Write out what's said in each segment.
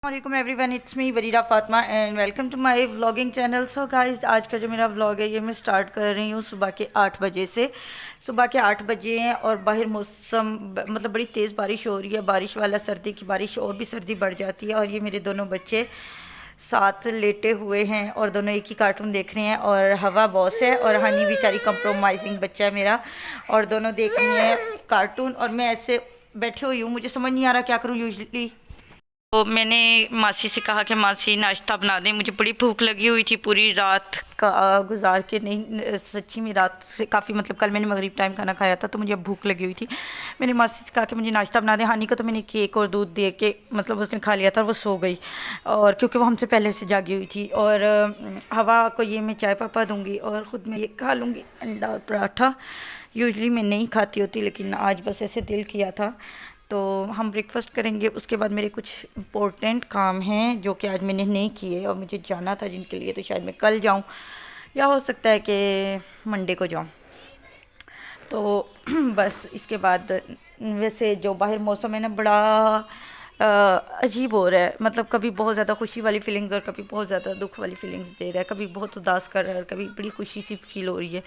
वालेकुम everyone, it's me Barira Fatima and welcome to my vlogging channel. So guys, आज का जो मेरा व्लॉग है ये मैं स्टार्ट कर रही हूँ सुबह के 8 बजे से। सुबह के 8 बजे हैं और बाहर मौसम मतलब बड़ी तेज़ बारिश हो रही है। बारिश वाला सर्दी की बारिश, और भी सर्दी बढ़ जाती है। और ये मेरे दोनों बच्चे साथ लेटे हुए हैं और दोनों एक ही कार्टून देख रहे हैं। और हवा बॉस है और हनी बेचारी कंप्रोमाइजिंग बच्चा है मेरा, और दोनों देख रही हैं कार्टून और मैं ऐसे बैठी हुई हूँ। मुझे समझ नहीं आ रहा क्या करूँ यूजली। तो मैंने मासी से कहा कि मासी नाश्ता बना दें, मुझे बड़ी भूख लगी हुई थी पूरी रात का गुजार के। नहीं सच्ची में रात से काफ़ी, मतलब कल मैंने मगरिब टाइम खाना खाया था तो मुझे अब भूख लगी हुई थी। मैंने मासी से कहा कि मुझे नाश्ता बना दें। हानि को तो मैंने केक और दूध दे के मतलब उसने खा लिया था और वो सो गई, और क्योंकि वो हमसे पहले से जागी हुई थी। और हवा को ये मैं चाय पापा दूँगी और ख़ुद मैं ये खा लूँगी अंडा और पराठा। यूजली मैं नहीं खाती होती लेकिन आज बस ऐसे दिल किया था तो हम ब्रेकफास्ट करेंगे। उसके बाद मेरे कुछ इम्पोर्टेंट काम हैं जो कि आज मैंने नहीं किए और मुझे जाना था जिनके लिए, तो शायद मैं कल जाऊं या हो सकता है कि मंडे को जाऊं। तो बस इसके बाद वैसे जो बाहर मौसम है ना बड़ा अजीब हो रहा है। मतलब कभी बहुत ज़्यादा खुशी वाली फीलिंग्स और कभी बहुत ज़्यादा दुख वाली फीलिंग्स दे रहा है। कभी बहुत उदास कर रहा है और कभी बड़ी खुशी सी फील हो रही है।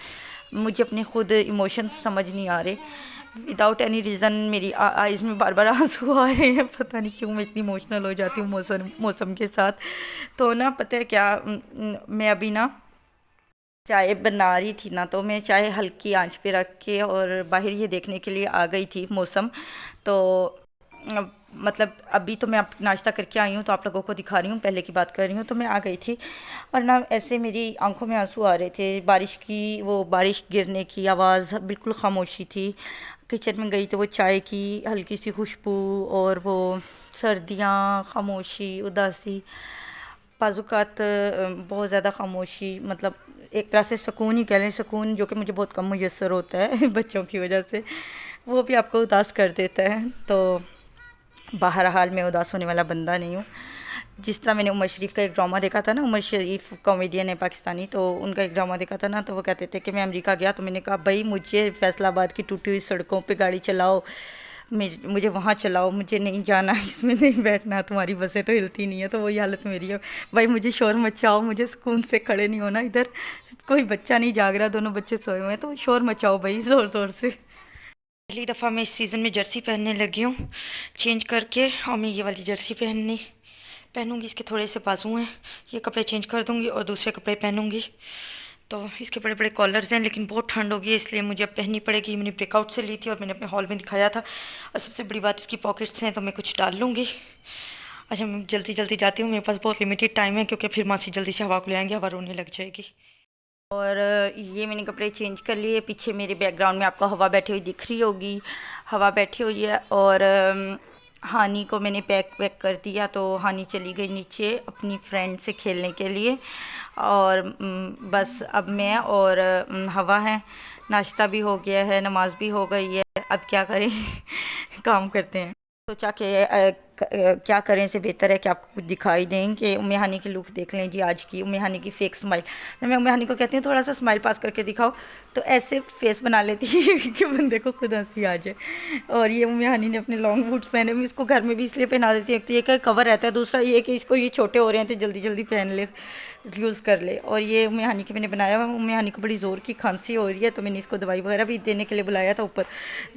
मुझे अपने खुद इमोशंस समझ नहीं आ रहे। विदाउट एनी रीज़न मेरी आइज़ में बार बार आंसू आ रहे हैं। पता नहीं क्यों मैं इतनी इमोशनल हो जाती हूँ मौसम के साथ। तो ना पता है क्या, मैं अभी ना चाय बना रही थी ना, तो मैं चाय हल्की आंच पे रख के और बाहर ये देखने के लिए आ गई थी मौसम। तो मतलब अभी तो मैं आप नाश्ता करके आई हूँ तो आप लोगों को दिखा रही हूँ, पहले की बात कर रही हूँ। तो मैं आ गई थी और ना ऐसे मेरी आंखों में आंसू आ रहे थे। बारिश की, वो बारिश गिरने की आवाज़, बिल्कुल खामोशी थी। किचन में गई तो वो चाय की हल्की सी खुशबू और वो सर्दियाँ, खामोशी, उदासी, बाज़ुकात बहुत ज़्यादा खामोशी। मतलब एक तरह से सुकून ही कह लें, सुकून जो कि मुझे बहुत कम मुयस्सर होता है बच्चों की वजह से, वो भी आपको उदास कर देता है। तो बहरहाल मैं उदास होने वाला बंदा नहीं हूँ। जिस तरह मैंने उमर शरीफ का एक ड्रामा देखा था ना, उमर शरीफ कॉमेडियन है पाकिस्तानी, तो उनका एक ड्रामा देखा था ना, तो वो कहते थे कि मैं अमेरिका गया तो मैंने कहा भाई मुझे फैसलाबाद की टूटी हुई सड़कों पे गाड़ी चलाओ, मुझे वहाँ चलाओ, मुझे नहीं जाना इसमें नहीं बैठना, तुम्हारी बसें तो हिलती नहीं है। तो वही हालत मेरी है भाई, मुझे शोर मचाओ, मुझे सुकून से खड़े नहीं होना। इधर कोई बच्चा नहीं जाग रहा, दोनों बच्चे सोए हुए हैं, तो शोर मचाओ भाई ज़ोर ज़ोर से। पहली दफ़ा मैं इस सीज़न में जर्सी पहनने लगी हूँ चेंज करके, और मैं ये वाली जर्सी पहनूंगी। इसके थोड़े से बाजू हैं, ये कपड़े चेंज कर दूंगी और दूसरे कपड़े पहनूंगी। तो इसके बड़े बड़े कॉलर्स हैं लेकिन बहुत ठंड होगी इसलिए मुझे अब पहननी पड़ेगी। मैंने ब्रेकआउट से ली थी और मैंने अपने हॉल में दिखाया था। और सबसे बड़ी बात इसकी पॉकेट्स हैं तो मैं कुछ डाल लूँगी। अच्छा, मैं जल्दी जल्दी जाती हूँ, मेरे पास बहुत लिमिटेड टाइम है क्योंकि फिर मासी जल्दी से हवा को ले आएंगे, हवा रोने लग जाएगी। और ये मैंने कपड़े चेंज कर लिए। पीछे मेरे बैकग्राउंड में आपको हवा बैठी हुई दिख रही होगी, हवा बैठी हुई है। और हानि को मैंने पैक कर दिया तो हानि चली गई नीचे अपनी फ्रेंड से खेलने के लिए। और बस अब मैं और हवा हैं। नाश्ता भी हो गया है, नमाज भी हो गई है, अब क्या करें काम करते हैं। सोचा कि क्या करें से बेहतर है कि आपको कुछ दिखाई दें कि उम्मे हानी की लुक देख लें जी आज की। उम्मे हानी की फेक स्माइल, जब मैं उम्मे हानी को कहती हूँ थोड़ा सा स्माइल पास करके दिखाओ तो ऐसे फेस बना लेती है कि बंदे को खुद हंसी आ जाए। और ये उम्मे हानी ने अपने लॉन्ग बूट्स पहने, मैं इसको घर में भी इसलिए पहना देती हूँ, एक तो ये का कवर रहता है, दूसरा ये कि इसको ये छोटे हो रहे हैं तो जल्दी जल्दी पहन ले, यूज़ कर ले। और ये उम्मे हानी की मैंने बनाया हुआ। उम्मे हानी को बड़ी ज़ोर की खांसी हो रही है तो मैंने इसको दवाई वगैरह भी देने के लिए बुलाया था, ऊपर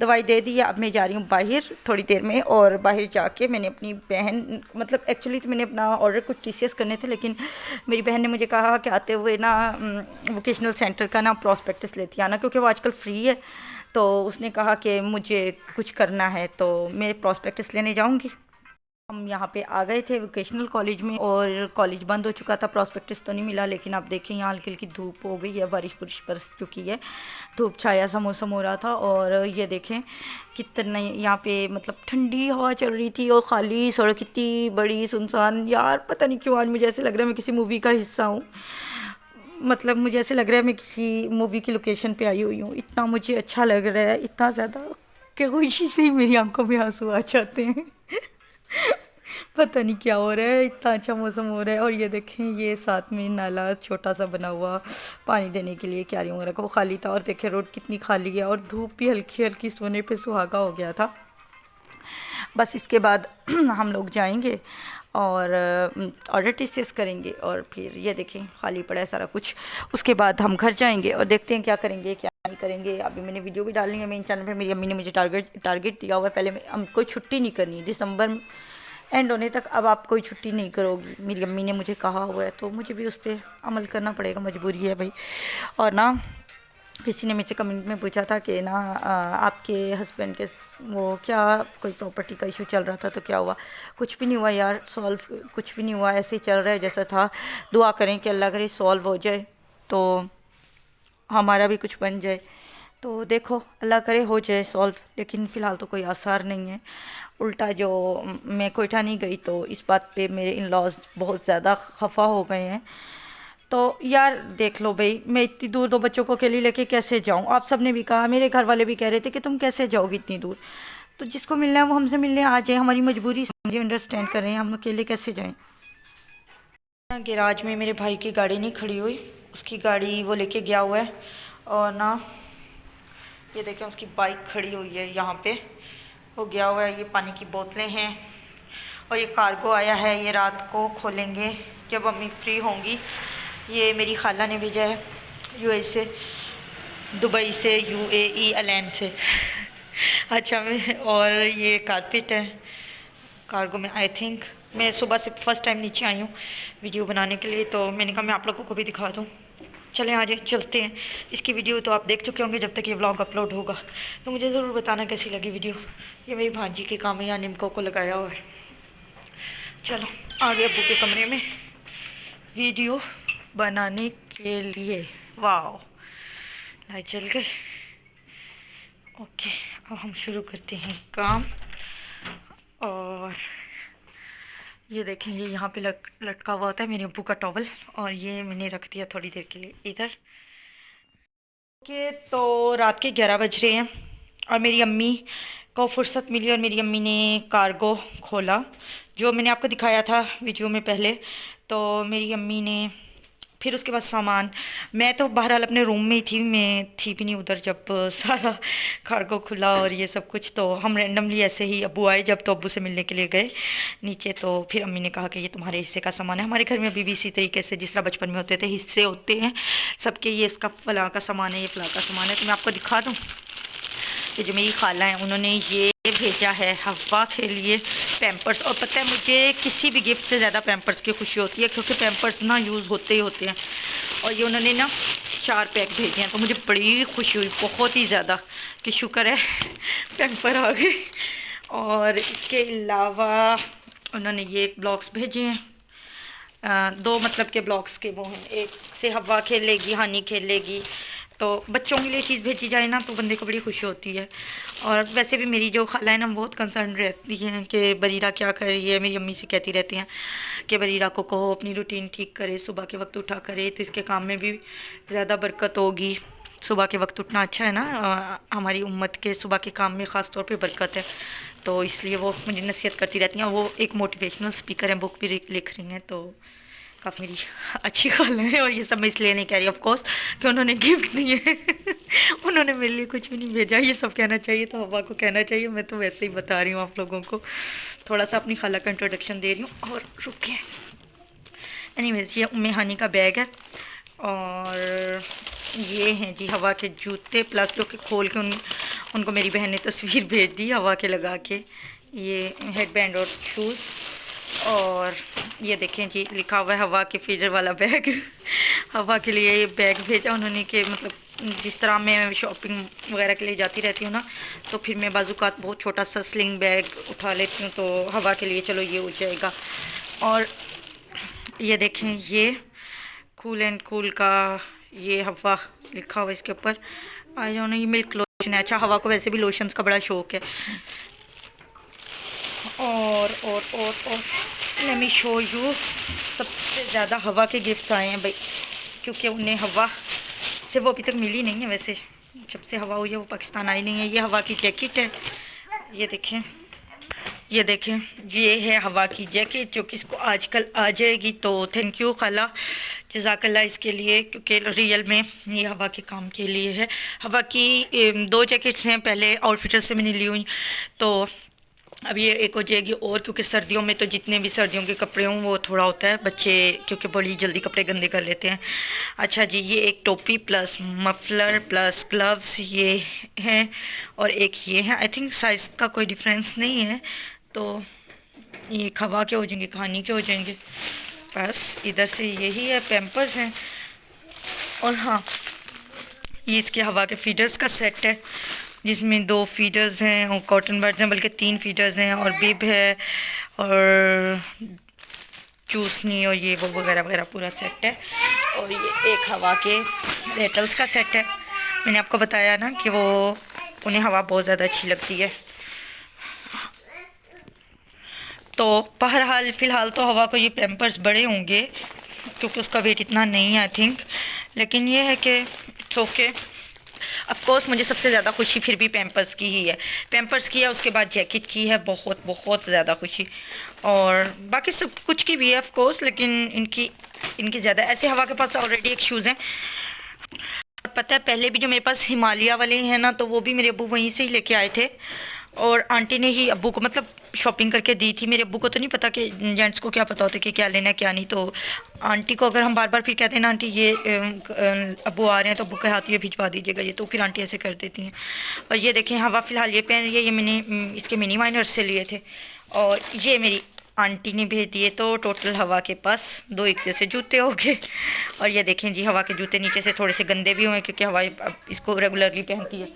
दवाई दे दी है। अब मैं जा रही हूँ बाहर थोड़ी देर में, और बाहर जाके मैंने अपनी बहन, मतलब एक्चुअली तो मैंने अपना ऑर्डर कुछ टीसीएस करने थे लेकिन मेरी बहन ने मुझे कहा कि आते हुए ना वोकेशनल सेंटर का ना प्रॉस्पेक्टस लेती आना क्योंकि वो आजकल फ्री है। तो उसने कहा कि मुझे कुछ करना है तो मैं प्रॉस्पेक्टस लेने जाऊँगी। हम यहाँ पे आ गए थे वोकेशनल कॉलेज में और कॉलेज बंद हो चुका था, प्रॉस्पेक्टस तो नहीं मिला। लेकिन आप देखें यहाँ हल्की हल्की धूप हो गई है, बारिश बुरिश बरस चुकी है, धूप छाया सा मौसम हो रहा था। और ये देखें कितना यहाँ पे मतलब ठंडी हवा चल रही थी और खाली सड़क इतनी बड़ी सुनसान। यार पता नहीं क्यों आज मुझे ऐसे लग रहा है मैं किसी मूवी का हिस्सा हूँ। मतलब मुझे ऐसे लग रहा है मैं किसी मूवी की लोकेशन पे आई हुई हूँ, इतना मुझे अच्छा लग रहा है, इतना ज़्यादा कि खुशी से ही मेरी आंखों में आंसू आ जाते हैं पता नहीं क्या हो रहा है, इतना अच्छा मौसम हो रहा है। और ये देखें ये साथ में नाला छोटा सा बना हुआ पानी देने के लिए, क्यारियों वगैरह का, वो खाली था। और देखें रोड कितनी खाली है और धूप भी हल्की हल्की सोने पे सुहागा हो गया था। बस इसके बाद हम लोग जाएंगे और ऑर्डर डिस्कस करेंगे और फिर ये देखें खाली पड़ा है सारा कुछ। उसके बाद हम घर जाएंगे और देखते हैं क्या करेंगे क्या नहीं करेंगे। अभी मैंने वीडियो भी डालनी है मेरे चैनल पे। मेरी अम्मी ने मुझे टारगेट दिया हुआ है, पहले हम कोई छुट्टी नहीं करनी दिसंबर एंड होने तक, अब आप कोई छुट्टी नहीं करोगी, मेरी अम्मी ने मुझे कहा हुआ है। तो मुझे भी उस पर अमल करना पड़ेगा, मजबूरी है भाई। और ना किसी ने मुझसे कमेंट में पूछा था कि ना आपके हस्बैंड के वो क्या कोई प्रॉपर्टी का इशू चल रहा था तो क्या हुआ। कुछ भी नहीं हुआ यार, सॉल्व कुछ भी नहीं हुआ, ऐसे ही चल रहा है जैसा था। दुआ करें कि अल्लाह करे सॉल्व हो जाए तो हमारा भी कुछ बन जाए। तो देखो अल्लाह करे हो जाए सॉल्व, लेकिन फ़िलहाल तो कोई आसार नहीं है। उल्टा जो मैं कोयटा नहीं गई तो इस बात पे मेरे इन लॉज बहुत ज़्यादा खफा हो गए हैं। तो यार देख लो भाई, मैं इतनी दूर दो बच्चों को अकेली लेके कैसे जाऊँ। आप सब ने भी कहा, मेरे घर वाले भी कह रहे थे कि तुम कैसे जाओगी इतनी दूर। तो जिसको मिलना है वो हमसे मिलने आ जाए, हमारी मजबूरी समझे, अंडरस्टैंड करें, हम अकेले कैसे जाएं। गैराज में मेरे भाई की गाड़ी नहीं खड़ी हुई, उसकी गाड़ी वो लेके गया हुआ है। और ना ये देखें उसकी बाइक खड़ी हुई है यहाँ पे, वो गया हुआ है। ये पानी की बोतलें हैं और ये कार्गो आया है, ये रात को खोलेंगे जब अम्मी फ्री होंगी। ये मेरी खाला ने भेजा है यूएई से, दुबई से, यूएई अलैन से। अच्छा मैं, और ये कारपेट है कार्गो में। आई थिंक मैं सुबह से फर्स्ट टाइम नीचे आई हूँ वीडियो बनाने के लिए, तो मैंने कहा मैं आप लोगों को भी दिखा दूँ। चलें आ जाए चलते हैं। इसकी वीडियो तो आप देख चुके होंगे जब तक ये व्लॉग अपलोड होगा, तो मुझे ज़रूर बताना कैसी लगी वीडियो। ये मेरी भांजी के काम है, यहाँ निमको को लगाया हुआ है। चलो आ गए अब्बू के कमरे में वीडियो बनाने के लिए। वाह लाइट जल गई। ओके अब हम शुरू करते हैं काम। और ये देखें ये यहाँ पे लटका हुआ होता है मेरे अब्बू का टॉवल, और ये मैंने रख दिया थोड़ी देर के लिए इधर। ओके तो रात के 11 बज रहे हैं और मेरी अम्मी को फुर्सत मिली और मेरी अम्मी ने कार्गो खोला जो मैंने आपको दिखाया था वीडियो में पहले। तो मेरी अम्मी ने फिर उसके बाद सामान, मैं तो बहरहाल अपने रूम में ही थी, मैं थी भी नहीं उधर जब सारा कार्गो खुला और ये सब कुछ। तो हम रैंडमली ऐसे ही अब्बू आए जब, तो अब्बू से मिलने के लिए गए नीचे। तो फिर अम्मी ने कहा कि ये तुम्हारे हिस्से का सामान है। हमारे घर में अभी भी इसी तरीके से जिस तरह बचपन में होते थे हिस्से होते हैं सबके, ये इसका फलां का सामान है, ये फलां का सामान है। तो मैं आपको दिखा दूँ कि जो मेरी खाला है उन्होंने ये भेजा है हवा के लिए पैम्पर्स। और पता है मुझे किसी भी गिफ्ट से ज़्यादा पैम्पर्स की खुशी होती है, क्योंकि पैम्पर्स ना यूज़ होते ही होते हैं। और ये उन्होंने ना 4 पैक भेजे हैं, तो मुझे बड़ी खुशी हुई बहुत ही ज़्यादा कि शुक्र है पैम्पर आ गए। और इसके अलावा उन्होंने ये ब्लॉक्स भेजे हैं, 2 मतलब के ब्लॉक्स के वो हैं। एक से हवा खेलेगी, हानी खेलेगी। तो बच्चों के लिए चीज़ भेजी जाए ना तो बंदे को बड़ी खुशी होती है। और वैसे भी मेरी जो खाला है ना बहुत कंसर्न रहती है कि बरीरा क्या कर रही है। मेरी अम्मी से कहती रहती हैं कि बरीरा को कहो अपनी रूटीन ठीक करे, सुबह के वक्त उठा करे तो इसके काम में भी ज़्यादा बरकत होगी। सुबह के वक्त उठना अच्छा है ना, हमारी उम्मत के सुबह के काम में ख़ास तौर पे बरकत है। तो इसलिए वो मुझे नसीहत करती रहती हैं। वो एक मोटिवेशनल स्पीकर हैं, बुक भी लिख रही हैं। तो काफ़ी मेरी अच्छी खाला है। और ये सब मैं इसलिए नहीं कह रही ऑफ कोर्स कि उन्होंने गिफ्ट नहीं है उन्होंने मेरे लिए कुछ भी नहीं भेजा, ये सब कहना चाहिए तो हवा को कहना चाहिए। मैं तो वैसे ही बता रही हूँ आप लोगों को, थोड़ा सा अपनी खाला का इंट्रोडक्शन दे रही हूँ। और रुके एनीवेज, ये उम्मे हानी का बैग है और ये हैं जी हवा के जूते, प्लस जो कि खोल के उनको मेरी बहन ने तस्वीर भेज दी हवा के लगा के। ये हेडबैंड और शूज़। और ये देखें जी लिखा हुआ है हवा के फ्रीजर वाला बैग हवा के लिए ये बैग भेजा उन्होंने कि मतलब जिस तरह मैं शॉपिंग वगैरह के लिए जाती रहती हूँ ना, तो फिर मैं बाजूकात बहुत छोटा सा स्लिंग बैग उठा लेती हूँ, तो हवा के लिए चलो ये हो जाएगा। और ये देखें ये कूल एंड कूल का ये हवा लिखा हुआ इसके ऊपर। आई डोंट नो ये मिल्क लोशन है। अच्छा हवा को वैसे भी लोशंस का बड़ा शौक है। और लेट मी शो यू, सबसे ज़्यादा हवा के गिफ्ट्स आए हैं भाई, क्योंकि उन्हें हवा से वो अभी तक मिली नहीं है। वैसे जब से हवा हुई है वो पाकिस्तान आई नहीं है। ये हवा की जैकेट है, ये देखें, ये देखें ये है हवा की जैकेट जो कि इसको आजकल आ जाएगी। तो थैंक यू खाला, जज़ाकल्लाह इसके लिए, क्योंकि रियल में ये हवा के काम के लिए है। हवा की 2 जैकेट्स हैं, पहले आउटफिटर से मैंने ली हुई, तो अब ये एक हो जाएगी और, क्योंकि सर्दियों में तो जितने भी सर्दियों के कपड़े हों वो थोड़ा होता है, बच्चे क्योंकि बड़ी जल्दी कपड़े गंदे कर लेते हैं। अच्छा जी, ये एक टोपी प्लस मफलर प्लस ग्लव्स ये हैं, और एक ये है। आई थिंक साइज़ का कोई डिफरेंस नहीं है, तो ये खवा के हो जाएंगे, खानी के हो जाएंगे। बस इधर से यही है, पैम्पर्स हैं। और हाँ, ये इसके हवा के फीडर्स का सेट है, जिसमें 2 फीडर्स हैं और कॉटन बड्स हैं, बल्कि 3 फीडर्स हैं, और बिब है और चूसनी और ये वो वगैरह वगैरह पूरा सेट है। और ये एक हवा के रेटल्स का सेट है। मैंने आपको बताया ना कि वो उन्हें हवा बहुत ज़्यादा अच्छी लगती है। तो बहरहाल फ़िलहाल तो हवा को ये पैम्पर्स बड़े होंगे, क्योंकि उसका वेट इतना नहीं है आई थिंक, लेकिन ये है कि इट्स ओके। ऑफ कोर्स मुझे सबसे ज़्यादा खुशी फिर भी पैम्पर्स की ही है। पैम्पर्स की है, उसके बाद जैकेट की है, बहुत बहुत ज़्यादा खुशी। और बाकी सब कुछ की भी है ऑफ कोर्स, लेकिन इनकी ज़्यादा। ऐसे हवा के पास ऑलरेडी एक शूज़ हैं। और पता है, पहले भी जो मेरे पास हिमालय वाले हैं ना, तो वो भी मेरे अब्बू वहीं से ही लेके आए थे, और आंटी ने ही अब्बू को मतलब शॉपिंग करके दी थी। मेरे अब्बू को तो नहीं पता कि जेंट्स को क्या पता होता है कि क्या लेना है क्या नहीं। तो आंटी को अगर हम बार बार फिर कहते हैं ना, आंटी ये अब्बू आ रहे हैं, तो अब्बू के हाथ ये भिजवा दीजिएगा ये, तो फिर आंटी ऐसे कर देती हैं। और ये देखें, हवा फ़िलहाल ये पहन रही है, ये मैंने इसके मिनी माइनर से लिए थे, और ये मेरी आंटी ने भेज दिए। तो टोटल हवा के पास 2 एक जैसे जूते हो गए। और ये देखें जी, हवा के जूते नीचे से थोड़े से गंदे भी हुए, क्योंकि हवा अब इसको रेगुलरली पहनती है।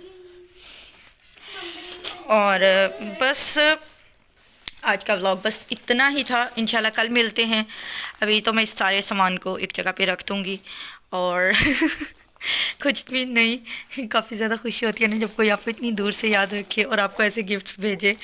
और बस आज का व्लॉग बस इतना ही था। इंशाल्लाह कल मिलते हैं। अभी तो मैं इस सारे सामान को एक जगह पे रख दूँगी, और कुछ भी नहीं, काफ़ी ज़्यादा खुशी होती है ना जब कोई आपको इतनी दूर से याद रखे और आपको ऐसे गिफ्ट्स भेजे।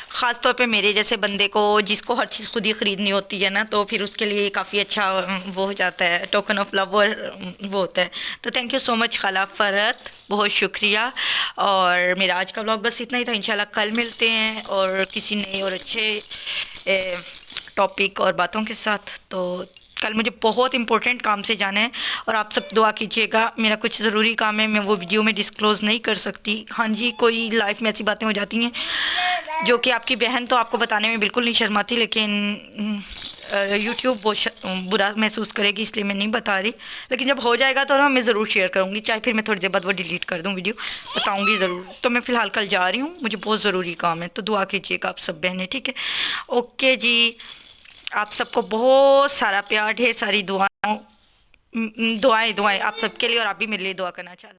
ख़ास तौर पे मेरे जैसे बंदे को, जिसको हर चीज़ खुद ही ख़रीदनी होती है ना, तो फिर उसके लिए काफ़ी अच्छा वो हो जाता है, टोकन ऑफ लव वो होता है। तो थैंक यू सो मच खाला फ़रत, बहुत शुक्रिया। और मेरा आज का व्लॉग बस इतना ही था। इंशाल्लाह कल मिलते हैं और किसी नए और अच्छे टॉपिक और बातों के साथ। तो कल मुझे बहुत इंपॉर्टेंट काम से जाना है, और आप सब दुआ कीजिएगा। मेरा कुछ ज़रूरी काम है, मैं वो वीडियो में डिस्क्लोज़ नहीं कर सकती। हाँ जी, कोई लाइफ में ऐसी बातें हो जाती हैं जो कि आपकी बहन तो आपको बताने में बिल्कुल नहीं शर्माती, लेकिन यूट्यूब वो बुरा महसूस करेगी, इसलिए मैं नहीं बता रही। लेकिन जब हो जाएगा तो ना मैं ज़रूर शेयर करूँगी, चाहे फिर मैं थोड़ी देर बाद वो डिलीट कर दूँ वीडियो, बताऊँगी ज़रूर। तो मैं फ़िलहाल कल जा रही हूँ, मुझे बहुत ज़रूरी काम है, तो दुआ कीजिएगा आप सब बहनें, ठीक है। ओके जी, आप सबको बहुत सारा प्यार, ढेर सारी दुआएं दुआएं आप सबके लिए, और आप भी मेरे लिए दुआ करना चाह